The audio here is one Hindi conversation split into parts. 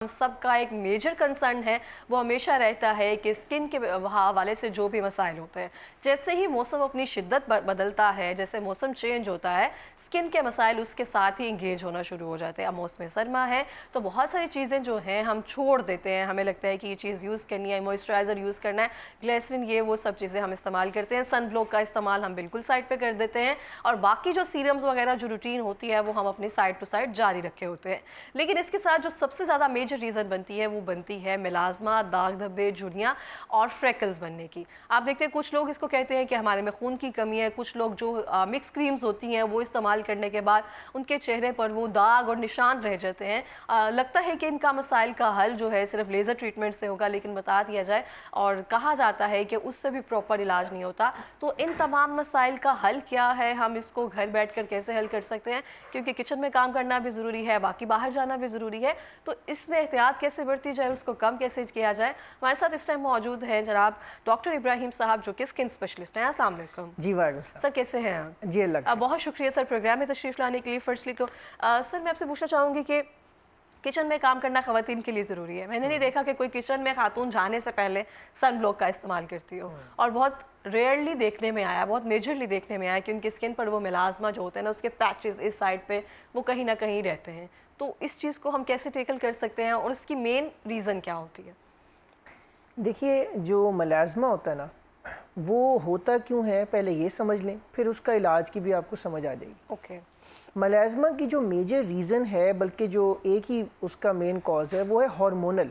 हम सबका एक मेजर कंसर्न है वो हमेशा रहता है कि स्किन के हवाले से जो भी मसाइल होते हैं, जैसे ही मौसम अपनी शिद्दत बदलता है, जैसे मौसम चेंज होता है, स्किन के मसाइल उसके साथ ही इंगेज होना शुरू हो जाते हैं। अब मौसम सरमा है तो बहुत सारी चीज़ें जो हैं हम छोड़ देते हैं, हमें लगता है कि ये चीज़ यूज़ करनी है, मॉइस्चराइज़र यूज़ करना है, ग्लिसरीन, ये वो सब चीज़ें हम इस्तेमाल करते हैं। सन ब्लॉक का इस्तेमाल हम बिल्कुल साइड पे कर देते हैं और बाकी जो सीरम्स वगैरह जो रूटीन होती है वो हम अपनी साइड टू साइड जारी रखे होते हैं। लेकिन इसके साथ जो सबसे ज़्यादा मेजर रीज़न बनती है वो बनती है मिलाजमा, दाग धब्बे, झुर्रियाँ और फ्रेकल्स बनने की। आप देखते हैं कुछ लोग इसको कहते हैं कि हमारे में खून की कमी है, कुछ लोग जो मिक्स क्रीम्स होती हैं वो इस्तेमाल करने के बाद उनके चेहरे पर वो दाग और निशान रह जाते हैं। लगता है कि इनका मसाइल का हल जो है सिर्फ लेज़र ट्रीटमेंट से होगा, लेकिन बता दिया जाए और कहा जाता है कि उससे भी प्रॉपर इलाज नहीं होता। तो इन तमाम मसाइल का हल क्या है, हम इसको घर बैठकर कैसे हल कर सकते हैं, क्योंकि किचन में काम करना भी ज़रूरी है, बाकी बाहर जाना भी ज़रूरी है, तो इसमें एहतियात कैसे बरती जाए, उसको कम कैसे किया जाए। हमारे साथ इस टाइम मौजूद हैं जनाब डॉक्टर इब्राहिम साहब, जो कि स्किन स्पेशलिस्ट हैं। अस्सलाम वालेकुम। जी वालेकुम सर, कैसे हैं आप? जी अल्लाह। बहुत शुक्रिया सर प्रोग्राम में तशरीफ़ लाने के लिए। फर्स्टली तो सर मैं आपसे पूछना चाहूँगी कि किचन में काम करना ख़वातीन के लिए ज़रूरी है। मैंने नहीं देखा कि कोई किचन में खातून जाने से पहले सन ब्लॉक का इस्तेमाल करती हो, और बहुत रेयरली देखने में आया, बहुत मेजरली देखने में आया कि उनकी स्किन पर वो मिलाजमा जो होते हैं ना, उसके पैचेस इस साइड पे वो कहीं ना कहीं रहते हैं। तो इस चीज़ को हम कैसे टेकल कर सकते हैं और इसकी मेन रीज़न क्या होती है? देखिए, जो मलाजमा होता है ना, वो होता क्यों है पहले ये समझ लें, फिर उसका इलाज की भी आपको समझ आ जाएगी। ओके। मलाजमा की जो मेजर रीज़न है, बल्कि जो एक ही उसका मेन कॉज है, वो है हार्मोनल,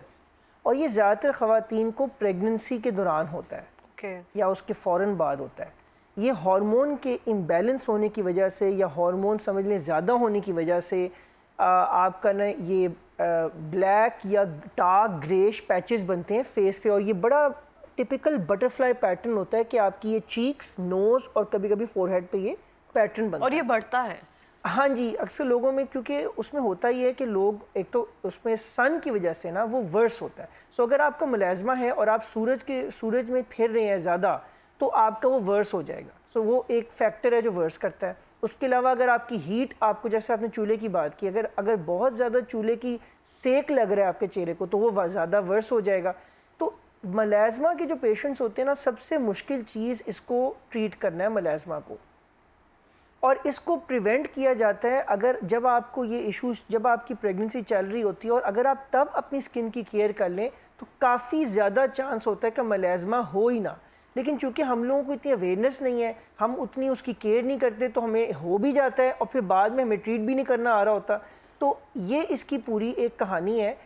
और ये ज़्यादातर ख़वातीन को प्रेगनेंसी के दौरान होता है। ओके। या उसके फ़ौरन बाद होता है। ये हार्मोन के इम्बैलेंस होने की वजह से, या हार्मोन समझ लें ज़्यादा होने की वजह से आपका ना ये ब्लैक या डार्क ग्रेश पैचेस बनते हैं फेस पे, और ये बड़ा टिपिकल बटरफ्लाई पैटर्न होता है कि आपकी ये चीक्स, नोज़ और कभी कभी फोरहेड पे ये पैटर्न बनता है। और ये बढ़ता है? हाँ जी, अक्सर लोगों में, क्योंकि उसमें होता ही है कि लोग, एक तो उसमें सन की वजह से ना वो वर्स होता है। सो अगर आपका मुलाजमा है और आप सूरज में फिर रहे हैं ज़्यादा, तो आपका वो वर्स हो जाएगा। सो वो एक फैक्टर है जो वर्स करता है। उसके अलावा अगर आपकी हीट, आपको जैसे आपने चूल्हे की बात की, अगर बहुत ज़्यादा चूल्हे की सेक लग रहा है आपके चेहरे को, तो वो ज़्यादा वर्स हो जाएगा। तो मुलाजमा के जो पेशेंट्स होते हैं ना, सबसे मुश्किल चीज़ इसको ट्रीट करना है मुलाजमा को, और इसको प्रिवेंट किया जाता है अगर जब आपको ये इश्यूज, जब आपकी प्रेगनेंसी चल रही होती है और अगर आप तब अपनी स्किन की केयर कर लें, तो काफ़ी ज़्यादा चांस होता है कि मलाजमा हो ही ना। लेकिन चूंकि हम लोगों को इतनी अवेयरनेस नहीं है, हम उतनी उसकी केयर नहीं करते, तो हमें हो भी जाता है और फिर बाद में हमें ट्रीट भी नहीं करना आ रहा होता। तो ये इसकी पूरी एक कहानी है।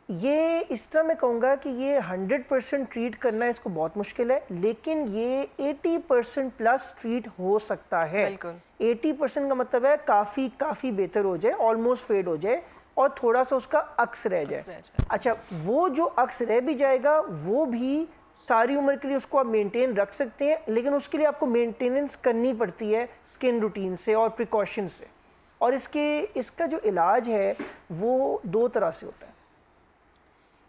ये इस तरह मैं कहूँगा कि ये 100% ट्रीट करना इसको बहुत मुश्किल है, लेकिन ये 80% प्लस ट्रीट हो सकता है। 80% का मतलब है काफ़ी काफ़ी बेहतर हो जाए, ऑलमोस्ट फेड हो जाए और थोड़ा सा उसका अक्स रह जाए। अच्छा, वो जो अक्स रह भी जाएगा, वो भी सारी उम्र के लिए उसको आप मेंटेन रख सकते हैं, लेकिन उसके लिए आपको मेंटेनेंस करनी पड़ती है स्किन रूटीन से और प्रिकॉशन से। और इसका जो इलाज है वो दो तरह से होता है,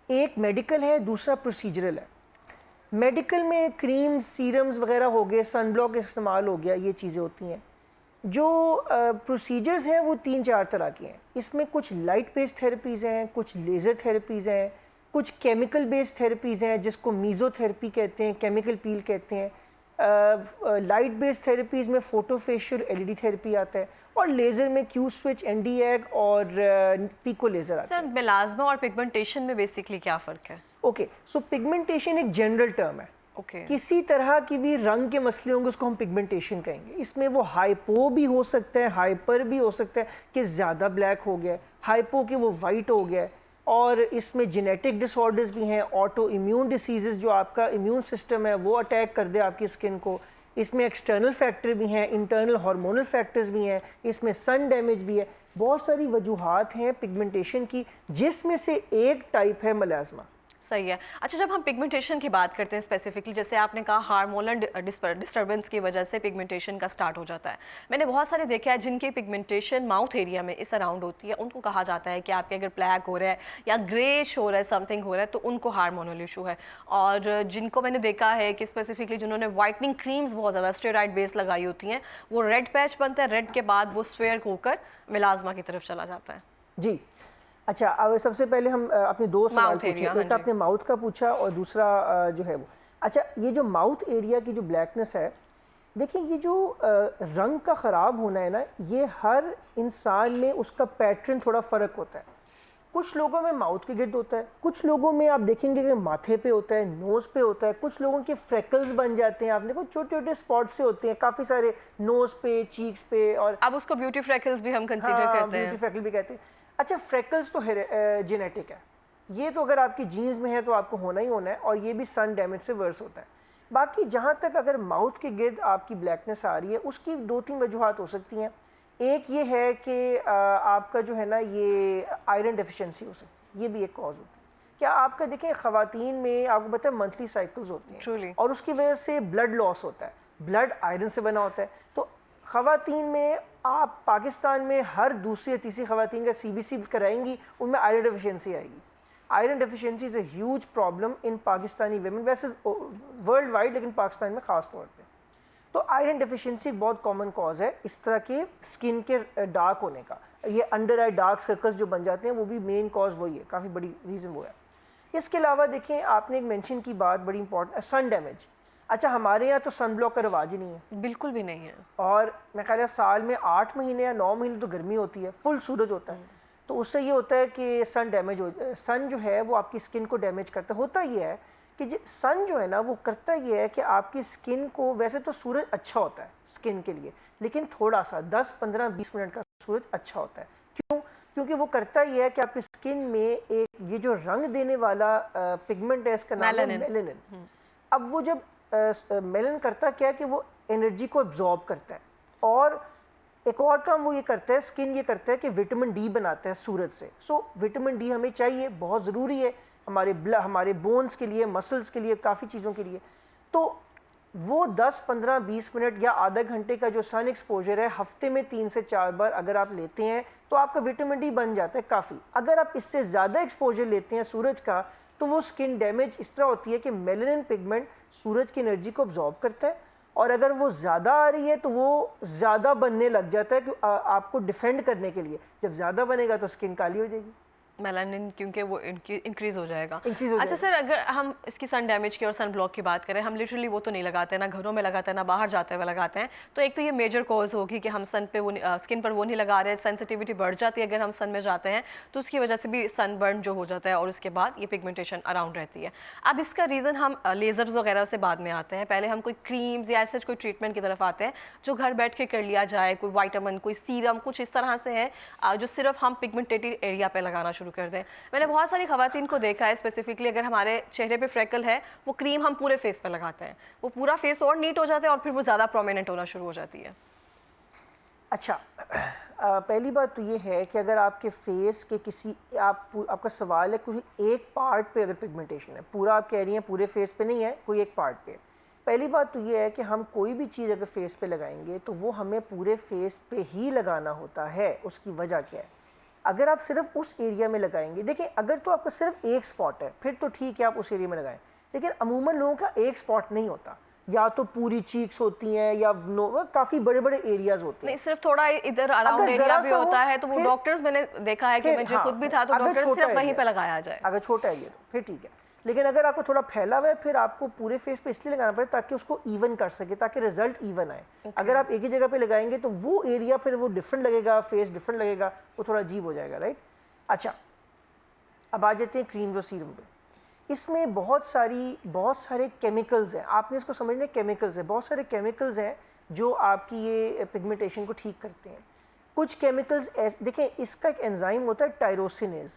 एक मेडिकल है, दूसरा प्रोसीजरल है। मेडिकल में क्रीम्स, सीरम्स वगैरह हो गए, सन ब्लॉक इस्तेमाल हो गया, ये चीज़ें होती हैं। जो प्रोसीजर्स हैं वो 3-4 तरह के हैं। इसमें कुछ लाइट बेस्ड थेरेपीज़ हैं, कुछ लेज़र थेरेपीज़ हैं, कुछ केमिकल बेस्ड थेरेपीज़ हैं जिसको मीज़ोथेरेपी कहते हैं, केमिकल पील कहते हैं। लाइट बेस्ड थेरेपीज़ में फोटोफेशियल एलईडी थेरेपी आता है, और लेज़र में क्यू स्विच, एनडी एग और पिको लेज़र आता है। सर, मेलाज्मा और पिगमेंटेशन में बेसिकली क्या फ़र्क है? ओके, सो पिगमेंटेशन एक जनरल टर्म है। ओके। किसी तरह की भी रंग के मसले होंगे उसको हम पिगमेंटेशन कहेंगे। इसमें वो हाइपो भी हो सकता है, हाइपर भी हो सकता है कि ज़्यादा ब्लैक हो गया, हाइपो कि वो वाइट हो गया, और इसमें जेनेटिक डिसऑर्डर्स भी हैं, ऑटो इम्यून डिसीजेस, जो आपका इम्यून सिस्टम है वो अटैक कर दे आपकी स्किन को। इसमें एक्सटर्नल फैक्टर भी हैं, इंटरनल हार्मोनल फैक्टर्स भी हैं, इसमें सन डैमेज भी है। बहुत सारी वजूहात हैं पिगमेंटेशन की, जिसमें से एक टाइप है मलाजमा। सही है। अच्छा, जब हम पिगमेंटेशन की बात करते हैं स्पेसिफिकली, जैसे आपने कहा हार्मोनल डिस्टर्बेंस की वजह से पिगमेंटेशन का स्टार्ट हो जाता है। मैंने बहुत सारे देखा है जिनकी पिगमेंटेशन माउथ एरिया में इस अराउंड होती है, उनको कहा जाता है कि आपके अगर ब्लैक हो रहा है या ग्रेश हो रहा है, समथिंग हो रहा है, तो उनको हार्मोनल इशू है। और जिनको मैंने देखा है कि स्पेसिफिकली जिन्होंने वाइटनिंग क्रीम्स बहुत ज़्यादा स्टेरॉइड बेस लगाई होती हैं, वो रेड पैच बनता है, रेड के बाद वो स्वेयर होकर मिलाजमा की तरफ चला जाता है। जी, अच्छा, अब सबसे पहले हम अपने दो सवाल माउथ पूछे, एरिया, एक हाँ जी। आपने माउथ का पूछा और दूसरा जो है वो। अच्छा, ये जो माउथ एरिया की जो ब्लैकनेस है, देखिए ये जो रंग का ख़राब होना है ना, ये हर इंसान में उसका पैटर्न थोड़ा फ़र्क होता है। कुछ लोगों में माउथ के गिर्द होता है, कुछ लोगों में आप देखेंगे कि माथे पे होता है, नोज़ पे होता है, कुछ लोगों के फ्रेकल्स बन जाते हैं, आप देखो छोटे छोटे स्पॉट से होते हैं काफ़ी सारे नोज़ पे, चीक्स पे, और अब उसको ब्यूटी फ्रेकल्स भी हम कंसीडर हाँ करते ब्यूटी हैं। फ्रेकल भी कहते हैं। अच्छा, फ्रेकल्स तो जेनेटिक है, ये तो अगर आपकी जीन्स में है तो आपको होना ही होना है, और ये भी सन डैमेज से वर्स होता है। बाकी जहाँ तक अगर माउथ के गिर्द आपकी ब्लैकनेस आ रही है, उसकी दो तीन वजूहत हो सकती हैं। एक ये है कि आपका जो है ना, ये आयरन डेफिशिएंसी हो सकती है, ये भी एक कॉज होती है। क्या आपका देखें, ख़वातीन में आपको पता है मंथली साइकिल्स होती हैं, ट्रूली। और उसकी वजह से ब्लड लॉस होता है, ब्लड आयरन से बना होता है। तो ख़वातीन में, आप पाकिस्तान में हर दूसरी या तीसरी ख़वातीन का CBC कराएंगी, उनमें आयरन डेफिशिएंसी आएगी। Iron deficiency is a huge problem in Pakistani women, वैसे वर्ल्ड वाइड, लेकिन पाकिस्तान में ख़ास तौर पे। तो आयरन डेफिशिएंसी बहुत कॉमन कॉज है इस तरह के स्किन के डार्क होने का। ये अंडर आई डार्क सर्कल्स जो बन जाते हैं, वो भी मेन कॉज वही है, काफ़ी बड़ी रीज़न वो है। इसके अलावा देखें, आपने एक मेंशन की बात बड़ी इंपॉर्टेंट, सन डैमेज। अच्छा, हमारे यहाँ तो सन ब्लॉक का रिवाज ही नहीं है, बिल्कुल भी नहीं है। और मैं ख्याल है साल में 8 महीने या 9 महीने तो गर्मी होती है, फुल सूरज होता है। तो उससे ये होता है कि सन डैमेज हो, सन जो है वो आपकी स्किन को डैमेज करता है। होता ये है कि सन जो है ना, वो करता ये है कि आपकी स्किन को, वैसे तो सूरज अच्छा होता है स्किन के लिए, लेकिन थोड़ा सा 10, 15, 20 मिनट का सूरज अच्छा होता है। क्यों? क्योंकि वो करता ये है कि आपकी स्किन में एक ये जो रंग देने वाला पिगमेंट है, इसका नाम है मेलानिन। मेलेनिन। अब वो जब मेलन करता क्या है कि वो एनर्जी को एब्जॉर्ब करता है, और एक और काम वो ये करता है, स्किन ये करता है कि विटामिन डी बनाता है सूरज से। सो विटामिन डी हमें चाहिए, बहुत ज़रूरी है हमारे बोन्स के लिए, मसल्स के लिए, काफ़ी चीज़ों के लिए। तो वो 10, 15, 20 मिनट या आधा घंटे का जो सन एक्सपोजर है, हफ्ते में 3 से 4 बार अगर आप लेते हैं, तो आपका विटामिन डी बन जाता है काफ़ी। अगर आप इससे ज़्यादा एक्सपोजर लेते हैं सूरज का, तो वो स्किन डैमेज इस तरह होती है कि मेलानिन पिगमेंट सूरज की एनर्जी को अब्जॉर्ब करता है, और अगर वो ज़्यादा आ रही है तो वो ज़्यादा बनने लग जाता है कि आपको डिफेंड करने के लिए। जब ज़्यादा बनेगा तो स्किन काली हो जाएगी, मेलानिन, क्योंकि वो इंक्रीज हो जाएगा। इंक्रीज हो अच्छा जाएगा। सर, अगर हम इसकी सन डैमेज की और सन ब्लॉक की बात करें, हम लिटरली वो तो नहीं लगाते, ना घरों में लगाते हैं, ना बाहर जाते हुए लगाते हैं, तो एक तो ये मेजर कॉज होगी कि हम सन पे वो स्किन पर वो नहीं लगा रहे, सेंसिटिविटी बढ़ जाती है अगर हम सन में जाते हैं, तो उसकी वजह से भी सनबर्न जो हो जाता है, और उसके बाद ये पिगमेंटेशन अराउंड रहती है। अब इसका रीज़न हम लेज़र्स वगैरह से बाद में आते हैं, पहले हम कोई क्रीम्स या ऐसे कोई ट्रीटमेंट की तरफ आते हैं जो घर बैठ के कर लिया जाए, कोई वाइटामिन, कोई सीरम, कुछ इस तरह से है जो सिर्फ हम पिगमेंटेटेड एरिया पे लगाना शुरू कर दें। मैंने बहुत सारी खवातीन को देखा है, स्पेसिफिकली अगर हमारे चेहरे पे फ्रेकल है, वो क्रीम हम पूरे फेस पे लगाते हैं, वो पूरा फेस और नीट हो जाता है, और फिर वो ज़्यादा प्रोमिनेंट होना शुरू हो जाती है। अच्छा, पहली बात तो ये है कि अगर आपके फेस के किसी आपका सवाल है कोई एक पार्ट पे अगर पिगमेंटेशन है, पूरा आप कह रही हैं पूरे फेस पे नहीं है, कोई एक पार्ट पे। पहली बात तो ये है कि हम कोई भी चीज़ अगर फेस पे लगाएंगे तो वो हमें पूरे फेस पे ही लगाना होता है। उसकी वजह क्या है? अगर आप सिर्फ उस एरिया में लगाएंगे, देखिए अगर तो आपका सिर्फ एक स्पॉट है फिर तो ठीक है, आप उस एरिया में लगाएं, लेकिन अमूमन लोगों का एक स्पॉट नहीं होता, या तो पूरी चीक्स होती हैं या काफ़ी बड़े बड़े एरियाज होते हैं। नहीं, सिर्फ थोड़ा इधर अराउंड अगर एरिया जरा भी सा हो, होता है, तो वो फिर- डॉक्टर्स, मैंने देखा है कि फिर मुझे हाँ, खुद भी था, तो अगर डॉक्टर छोटा सिर्फ वहीं एरिया पे है, लगाया जाए। अगर छोटा एरिया तो फिर ठीक है, लेकिन अगर आपको थोड़ा फैला हुआ है फिर आपको पूरे फेस पे इसलिए लगाना पड़े ताकि उसको इवन कर सके, ताकि रिजल्ट इवन आए। अगर आप एक ही जगह पे लगाएंगे तो वो एरिया फिर वो डिफरेंट लगेगा, फेस डिफरेंट लगेगा, वो थोड़ा अजीब हो जाएगा, राइट। अच्छा, अब आ जाते हैं क्रीम और सीरम पे। इसमें बहुत सारे केमिकल्स हैं, आपने इसको समझना, केमिकल्स हैं, बहुत सारे केमिकल्स हैं जो आपकी ये पिगमेंटेशन को ठीक करते हैं। कुछ केमिकल्स देखें, इसका एक एंजाइम होता है टायरोसिनेज,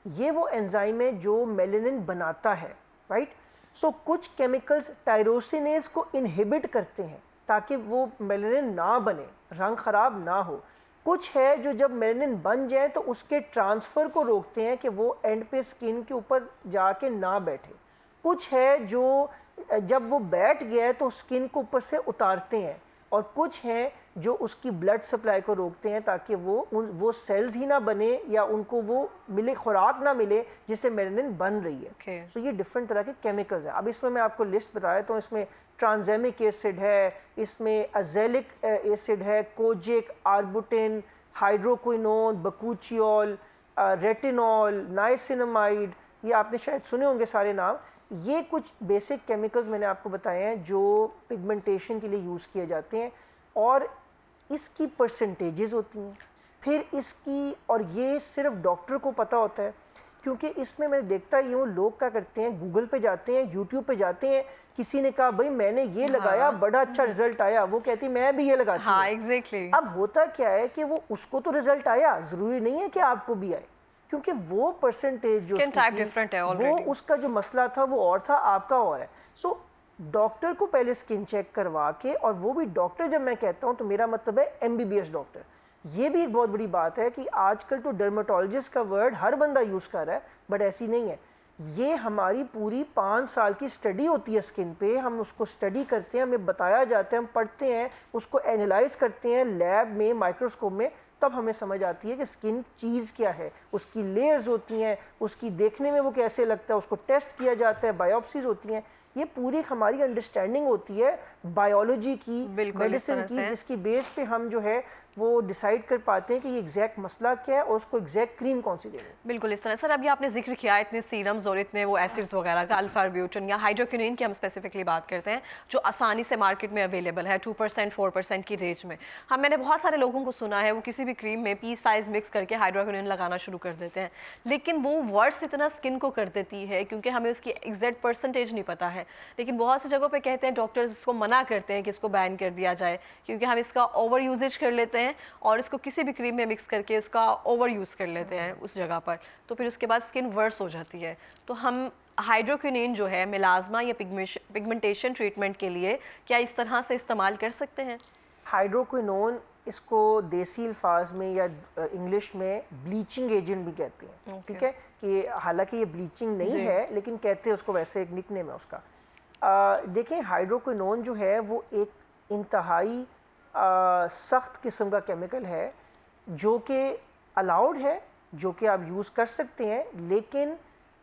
ये वो एंजाइम है जो मेलानिन बनाता है, राइट। सो कुछ केमिकल्स टायरोसिनेज को इनहिबिट करते हैं ताकि वो मेलानिन ना बने, रंग खराब ना हो। कुछ है जो जब मेलानिन बन जाए तो उसके ट्रांसफ़र को रोकते हैं कि वो एंड पे स्किन के ऊपर जाके ना बैठे। कुछ है जो जब वो बैठ गया है तो स्किन को ऊपर से उतारते हैं, और कुछ हैं जो उसकी ब्लड सप्लाई को रोकते हैं ताकि वो सेल्स ही ना बने या उनको वो मिले, खुराक ना मिले जिससे मेलानिन बन रही है। तो ये डिफरेंट तरह के केमिकल्स हैं। अब इसमें मैं आपको लिस्ट बताया तो इसमें ट्रांसजेमिक एसिड है, इसमें अजेलिक एसिड है, kojic, arbutin, hydroquinone, bakuchiol, retinol, niacinamide, ये आपने शायद सुने होंगे सारे नाम। ये कुछ बेसिक केमिकल्स मैंने आपको बताए हैं जो पिगमेंटेशन के लिए यूज़ किए जाते हैं, और इसकी परसेंटेजेस होती हैं फिर इसकी, और ये सिर्फ डॉक्टर को पता होता है, क्योंकि इसमें मैं देखता ही हूँ लोग क्या करते हैं, गूगल पे जाते हैं, यूट्यूब पे जाते हैं, किसी ने कहा भाई मैंने ये लगाया, बड़ा अच्छा रिजल्ट आया, वो कहती मैं भी ये लगाती हूँ। हाँ एग्जैक्टली। अब होता क्या है कि वो उसको तो रिजल्ट आया, जरूरी नहीं है कि आपको भी आए, क्योंकि वो परसेंटेज जो स्किन टाइप डिफरेंट है वो ऑलरेडी। उसका जो मसला था वो और था, आपका और है। सो डॉक्टर को पहले स्किन चेक करवा के, और वो भी डॉक्टर, जब मैं कहता हूँ तो मेरा मतलब है MBBS डॉक्टर। ये भी एक बहुत बड़ी बात है कि आजकल तो डर्मेटोलॉजिस्ट का वर्ड हर बंदा यूज़ कर रहा है, बट ऐसी नहीं है। ये हमारी पूरी 5 साल की स्टडी होती है स्किन पे, हम उसको स्टडी करते हैं, हमें बताया जाता है, हम पढ़ते हैं, उसको एनालाइज करते हैं लैब में, माइक्रोस्कोप में, तब हमें समझ आती है कि स्किन चीज़ क्या है, उसकी लेयर्स होती हैं, उसकी देखने में वो कैसे लगता है, उसको टेस्ट किया जाता है, बायोप्सीज होती हैं। ये पूरी हमारी अंडरस्टैंडिंग होती है बायोलॉजी की, मेडिसिन की, जिसकी बेस पे हम जो है वो डिसाइड कर पाते हैं कि ये एग्जैक्ट मसला क्या है और उसको एग्जैक्ट क्रीम कौन सी देनी है। बिल्कुल इस तरह। सर अभी आपने जिक्र किया इतने सीरम्स और इतने वो एसिड्स वगैरह का, अल्फा ब्यूटिन या हाइड्रोक्विनोन की हम स्पेसिफिकली बात करते हैं, जो आसानी से मार्केट में अवेलेबल है 2% 4% की रेंज में। हम मैंने बहुत सारे लोगों को सुना है वो किसी भी क्रीम में पी साइज मिक्स करके हाइड्रोक्विनोन लगाना शुरू कर देते हैं, लेकिन वो वर्ड्स इतना स्किन को कर देती है क्योंकि हमें उसकी एग्जैक्ट परसेंटेज नहीं पता है। लेकिन बहुत सी जगहों पर कहते हैं डॉक्टर्स इसको मना करते हैं कि इसको बैन कर दिया जाए, क्योंकि हम इसका ओवर यूजेज कर लेते हैं और इसको किसी भी क्रीम में मिक्स करके उसका ओवर यूज़ कर लेते हैं उस जगह पर, तो फिर उसके बाद स्किन वर्स हो जाती है। तो हम हाइड्रोक्विनोन जो है मेलाज़मा या पिगमेंटेशन ट्रीटमेंट के लिए क्या इस तरह से इस्तेमाल कर सकते हैं? हाइड्रोक्विनोन, इसको देसी अल्फाज में या इंग्लिश में ब्लीचिंग एजेंट भी कहते हैं, ठीक है, कि हालांकि ये ब्लीचिंग नहीं है लेकिन कहते हैं उसको, वैसे एक निकनेम है उसका। देखें, हाइड्रोक्विनोन जो है वो एक इंतहाई सख्त किस्म का केमिकल है जो कि अलाउड है, जो कि आप यूज़ कर सकते हैं, लेकिन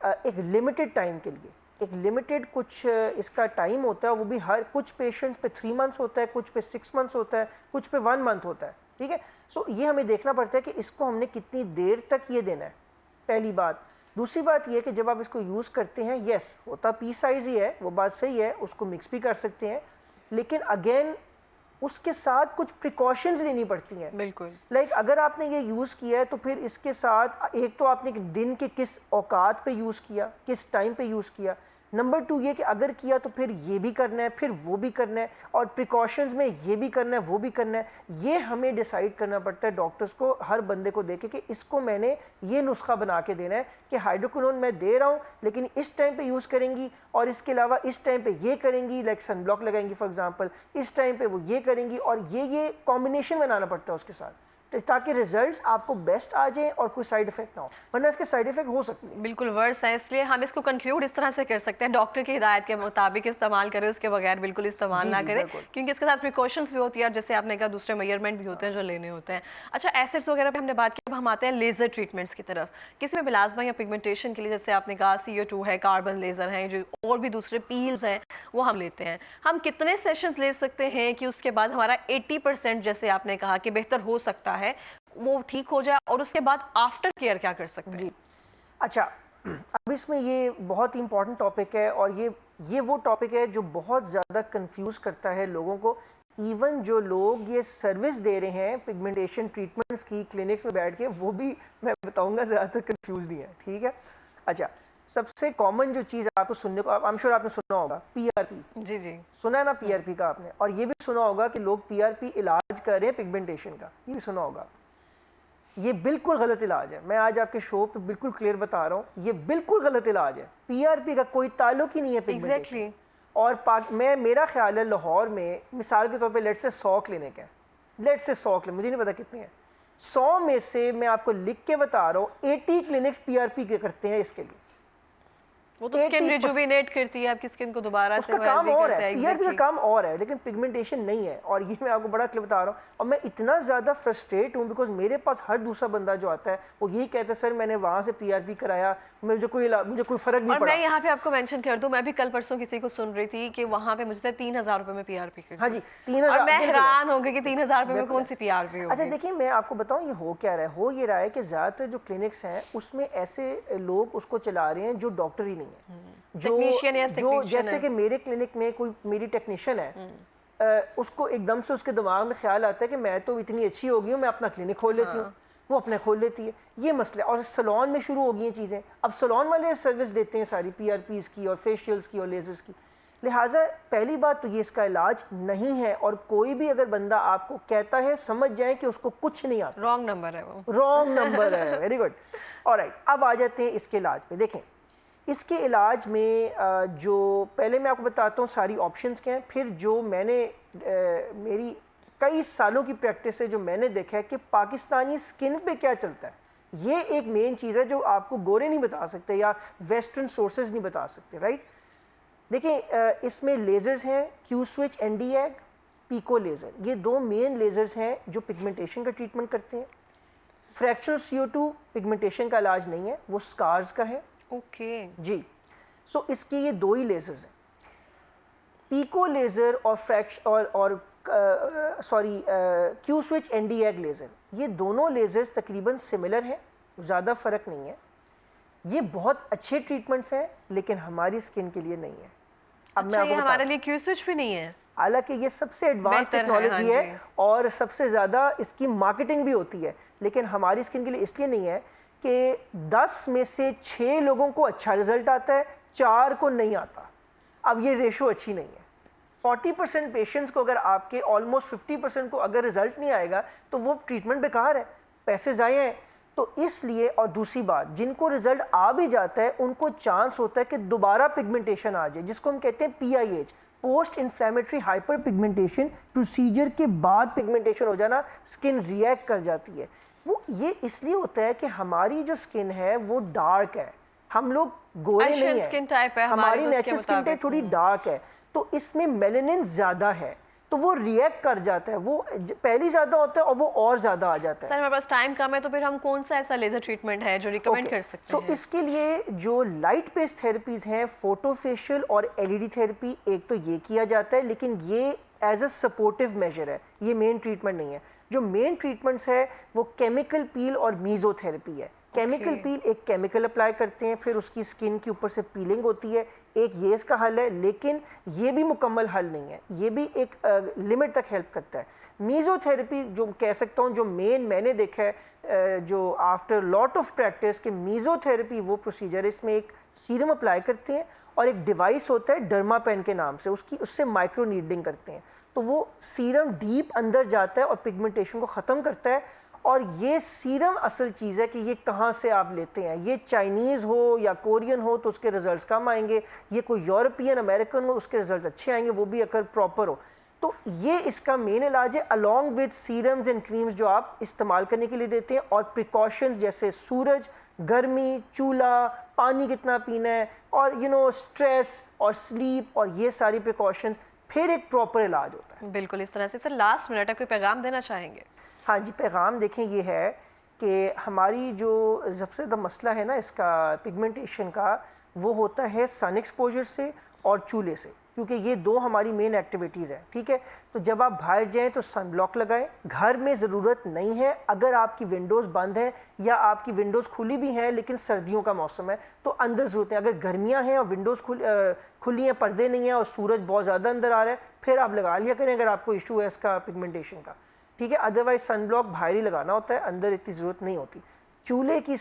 एक लिमिटेड टाइम के लिए, एक लिमिटेड कुछ इसका टाइम होता है, वो भी हर कुछ पेशेंट्स पे 3 मंथ्स होता है, कुछ पे 6 मंथ्स होता है, कुछ पे 1 मंथ होता है, ठीक है। सो ये हमें देखना पड़ता है कि इसको हमने कितनी देर तक ये देना है, पहली बात। दूसरी बात ये है कि जब आप इसको यूज़ करते हैं, यस होता पी साइज ही है, वो बात सही है, उसको मिक्स भी कर सकते हैं, लेकिन अगेन उसके साथ कुछ प्रिकॉशंस लेनी पड़ती हैं। बिल्कुल। लाइक अगर आपने ये यूज़ किया है तो फिर इसके साथ एक तो आपने दिन के किस औकात पे यूज़ किया, किस टाइम पे यूज़ किया, नंबर 2 ये कि अगर किया तो फिर ये भी करना है, फिर वो भी करना है, और प्रिकॉशंस में ये भी करना है, वो भी करना है। ये हमें डिसाइड करना पड़ता है डॉक्टर्स को, हर बंदे को देखे कि इसको मैंने ये नुस्खा बना के देना है कि हाइड्रोक्विनोन मैं दे रहा हूँ, लेकिन इस टाइम पे यूज़ करेंगी, और इसके अलावा इस टाइम पे ये करेंगी, लाइक सन ब्लॉक लगाएंगी फॉर एग्जांपल, इस टाइम पे वो ये करेंगी, और ये कॉम्बिनेशन बनाना पड़ता है उसके साथ, ताकि रिजल्ट्स आपको बेस्ट आ जाए और कोई साइड इफेक्ट ना हो, वरना इसके साइड इफेक्ट हो सकते हैं। बिल्कुल वर्स है, इसलिए हम इसको कंक्लूड इस तरह से कर सकते हैं, डॉक्टर की हिदायत के मुताबिक इस्तेमाल करें, उसके बगैर बिल्कुल इस्तेमाल ना करें, क्योंकि इसके साथ प्रिकॉशंस भी होती है और जैसे आपने कहा दूसरे मेजरमेंट भी होते हैं जो लेने होते हैं। अच्छा, एसिड्स वगैरह पे हमने बात की, अब हम आते हैं लेज़र ट्रीटमेंट्स की तरफ। किसी में मेलाज़मा या पिगमेंटेशन के लिए जैसे आपने कहा CO2 है, कार्बन लेज़र हैं, जो और भी दूसरे पील्स हैं वो हम लेते हैं। हम कितने सेशंस ले सकते हैं कि उसके बाद हमारा 80% जैसे आपने कहा कि बेहतर हो सकता है वो ठीक हो जाए, और उसके बाद आफ्टर केयर क्या कर सकते हैं? अच्छा, अब इसमें ये बहुत इंपॉर्टेंट टॉपिक है, और ये वो टॉपिक है जो बहुत ज़्यादा कंफ्यूज करता है लोगों को। इवन जो लोग ये सर्विस दे रहे हैं पिगमेंटेशन ट्रीटमेंट्स की क्लिनिक्स में बैठ के, वो भी मैं बताऊंगा ज़्यादातर कंफ्यूज नहीं है, ठीक है। अच्छा, सबसे कॉमन जो चीज़ आपको सुनने को, आई एम श्योर आपने सुना होगा, PRP। जी जी सुना है ना PRP का आपने, और ये भी सुना होगा कि लोग PRP इलाज कर रहे हैं पिगमेंटेशन का, ये भी सुना होगा। ये बिल्कुल गलत इलाज है, मैं आज आपके शो पे बिल्कुल क्लियर बता रहा हूँ, ये बिल्कुल गलत इलाज है। PRP का कोई ताल्लुक ही नहीं है पिगमेंटेशन। Exactly. और मेरा ख्याल है लाहौर में मिसाल के तौर पे लेट से 100 क्लिनिक है, लेट से 100 क्लिनिक, मुझे नहीं पता कितने हैं, 100 में से मैं आपको लिख के बता रहा हूँ 80 क्लिनिक्स PRP के करते हैं इसके लिए। वो तो स्किन रिजुविनेट करती है आपकी स्किन को दोबारा से, उसका काम और है, PRP का काम और है, लेकिन पिगमेंटेशन नहीं है, और ये मैं आपको बड़ा क्लियर बता रहा हूँ। और मैं इतना ज़्यादा फ्रस्ट्रेट हूँ बिकॉज मेरे पास हर दूसरा बंदा जो आता है वो यही कहता है सर मैंने वहाँ से PRP कराया, मुझे कोई फ़र्क नहीं और पड़ा। मैं यहाँ पे आपको मेंशन कर दूं, मैं भी कल परसों किसी को सुन रही थी कि वहाँ पे मुझे 3,000 रुपए में PRP कर दी। हाँ जी, और 3,000 मैं बिल्कुल है। हैरान हो गई कि 3,000 रुपए में बिल्कुल कौन है। सी PRP अच्छा होगी। देखिए मैं आपको बताऊं ये हो क्या रहा है, हो ये रहा है कि ज़्यादातर जो क्लिनिक्स हैं उसमें ऐसे लोग उसको चला रहे हैं जो डॉक्टर ही नहीं है, टेक्नीशियन या जो टेक्नीशियन जैसे है। कि मेरे क्लिनिक में कोई मेरी टेक्नीशियन है, उसको एकदम से उसके दिमाग में ख्याल आता है कि मैं तो इतनी अच्छी हो गई हूँ, मैं अपना क्लिनिक खोल लेती हूँ, वो अपने खोल लेती है, ये मसला। और सलोन में शुरू हो गई हैं चीज़ें, अब सलोन वाले सर्विस देते हैं सारी PRPs की और फेशियल्स की और लेजर्स की। लिहाजा पहली बात तो ये इसका इलाज नहीं है, और कोई भी अगर बंदा आपको कहता है समझ जाए कि उसको कुछ नहीं आता, रॉन्ग नंबर है वो। रॉन्ग नंबर है। Very good. ऑलराइट, अब आ जाते हैं इसके इलाज पे। देखें इसके इलाज में जो पहले मैं आपको बताता हूँ सारी ऑप्शंस क्या हैं, फिर जो मैंने मेरी कई सालों की प्रैक्टिस से जो मैंने देखा है कि पाकिस्तानी स्किन पे क्या चलता है, ये एक मेन चीज़ है जो आपको गोरे नहीं बता सकते या वेस्टर्न सोर्सेज नहीं बता सकते, राइट। देखिए इसमें लेज़र्स हैं, Q-switch, ND-AG, पिको लेज़र, ये दो मेन लेज़र्स हैं जो पिगमेंटेशन का ट्रीटमेंट करते हैं। फ्रैक्चरल CO2 पिगमेंटेशन का इलाज नहीं है, वो स्कार्स का है। ओके जी, सो इसके ये दो ही लेज़र्स हैं, पिको लेज़र और Q-switch, ND-AG लेज़र, ये दोनों लेज़र्स तकरीबन सिमिलर हैं, ज़्यादा फ़र्क नहीं है। ये बहुत अच्छे ट्रीटमेंट्स हैं लेकिन हमारी स्किन के लिए नहीं है। अब मैं अच्छा, ये आपको हमारे लिए Q-switch भी नहीं है। हालांकि ये सबसे एडवांस बेहतर है, टेक्नोलॉजी हाँ है और सबसे ज़्यादा इसकी मार्केटिंग भी होती है, लेकिन हमारी स्किन के लिए इसलिए नहीं है कि 10 में से 6 लोगों को अच्छा रिजल्ट आता है, 4 को नहीं आता। अब ये रेशो अच्छी नहीं है। 40% पेशेंट्स को अगर आपके ऑलमोस्ट 50% को अगर रिजल्ट नहीं आएगा तो वो ट्रीटमेंट बेकार है, पैसे ज़ाया हैं। तो इसलिए, और दूसरी बात, जिनको रिजल्ट आ भी जाता है उनको चांस होता है कि दोबारा पिगमेंटेशन आ जाए, जिसको हम कहते हैं PIH, post inflammatory hyper pigmentation. Procedure के बाद पिगमेंटेशन हो जाना, स्किन रिएक्ट कर जाती है। वो ये इसलिए होता है कि हमारी जो स्किन है वो डार्क है, हम लोग गोरे नहीं एशियन है, स्किन टाइप है हमारी तो उसके नेचुरल स्किन टाइप मुताबिक। थोड़ी डार्क है, तो इसमें मेलानिन ज़्यादा है, तो वो रिएक्ट कर जाता है, वो पहली ज़्यादा होता है और वो और ज़्यादा आ जाता है। सर हमारे पास टाइम कम है, तो फिर हम कौन सा ऐसा लेजर ट्रीटमेंट है जो रिकमेंड कर सकते तो हैं? इसके लिए जो लाइट बेस्ड थेरेपीज हैं, फोटोफेशियल और LED थेरेपी, एक तो ये किया जाता है, लेकिन ये एज अ सपोर्टिव मेजर है, ये मेन ट्रीटमेंट नहीं है। जो मेन ट्रीटमेंट्स है वो केमिकल पील और मीजोथेरेपी है। केमिकल पील एक केमिकल अप्लाई करते हैं, फिर उसकी स्किन के ऊपर से पीलिंग होती है, एक ये इसका हल है, लेकिन ये भी मुकम्मल हल नहीं है, ये भी एक लिमिट तक हेल्प करता है। मीजोथेरेपी जो कह सकता हूँ, जो मेन मैंने देखा है जो आफ्टर लॉट ऑफ प्रैक्टिस के मीजोथेरेपी वो प्रोसीजर, इसमें एक सीरम अप्लाई करते हैं और एक डिवाइस होता है डर्मापेन के नाम से, उससे माइक्रो नीडलिंग करते हैं, तो वो सीरम डीप अंदर जाता है और पिगमेंटेशन को ख़त्म करता है। और ये सीरम असल चीज़ है कि ये कहाँ से आप लेते हैं, ये चाइनीज़ हो या कोरियन हो तो उसके रिजल्ट्स कम आएंगे, ये कोई यूरोपियन अमेरिकन हो उसके रिजल्ट अच्छे आएंगे, वो भी अगर प्रॉपर हो। तो ये इसका मेन इलाज है, along with serums and creams जो आप इस्तेमाल करने के लिए देते हैं, और प्रिकॉशंस जैसे सूरज, गर्मी, चूल्हा, पानी कितना पीना है, और स्ट्रेस और स्लीप, और ये सारी प्रिकॉशंस, फिर एक प्रॉपर इलाज होता है। बिल्कुल इस तरह से। सर लास्ट मिनट है, कोई पैगाम देना चाहेंगे? हाँ जी, पैगाम देखें ये है कि हमारी जो सबसे ज़्यादा मसला है ना इसका पिगमेंटेशन का, वो होता है सन एक्सपोजर से और चूल्हे से, क्योंकि ये दो हमारी मेन एक्टिविटीज़ हैं, ठीक है। तो जब आप बाहर जाएं तो सन ब्लॉक लगाएं, घर में ज़रूरत नहीं है, अगर आपकी विंडोज़ बंद हैं या आपकी विंडोज़ खुली भी हैं लेकिन सर्दियों का मौसम है तो अंदर ज़रूरत है। अगर गर्मियाँ हैं और विंडोज़ खुली हैं, पर्दे नहीं हैं और सूरज बहुत ज़्यादा अंदर आ रहा है, फिर आप लगा लिया करें अगर आपको इशू है इसका पिगमेंटेशन का, ठीक है। अदरवाइज सन ब्लॉक बाहर ही लगाना होता है, अंदर इतनी ज़रूरत नहीं होती। चूल्हे की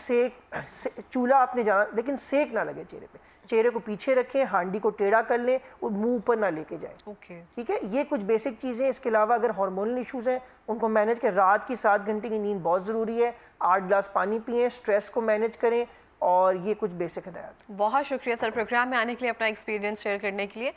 चूल्हा आपने जाना, लेकिन सेक ना लगे चेहरे पे, चेहरे को पीछे रखें, हांडी को टेढ़ा कर लें और मुंह ऊपर ना लेके जाएं, ओके ठीक है। ये कुछ बेसिक चीज़ें। इसके अलावा अगर हार्मोनल इश्यूज़ हैं उनको मैनेज करें, रात की 7 घंटे की नींद बहुत ज़रूरी है, 8 गिलास पानी पिएं, स्ट्रेस को मैनेज करें, और ये कुछ बेसिक हिदायत। बहुत शुक्रिया सर प्रोग्राम में आने के लिए, अपना एक्सपीरियंस शेयर करने के लिए।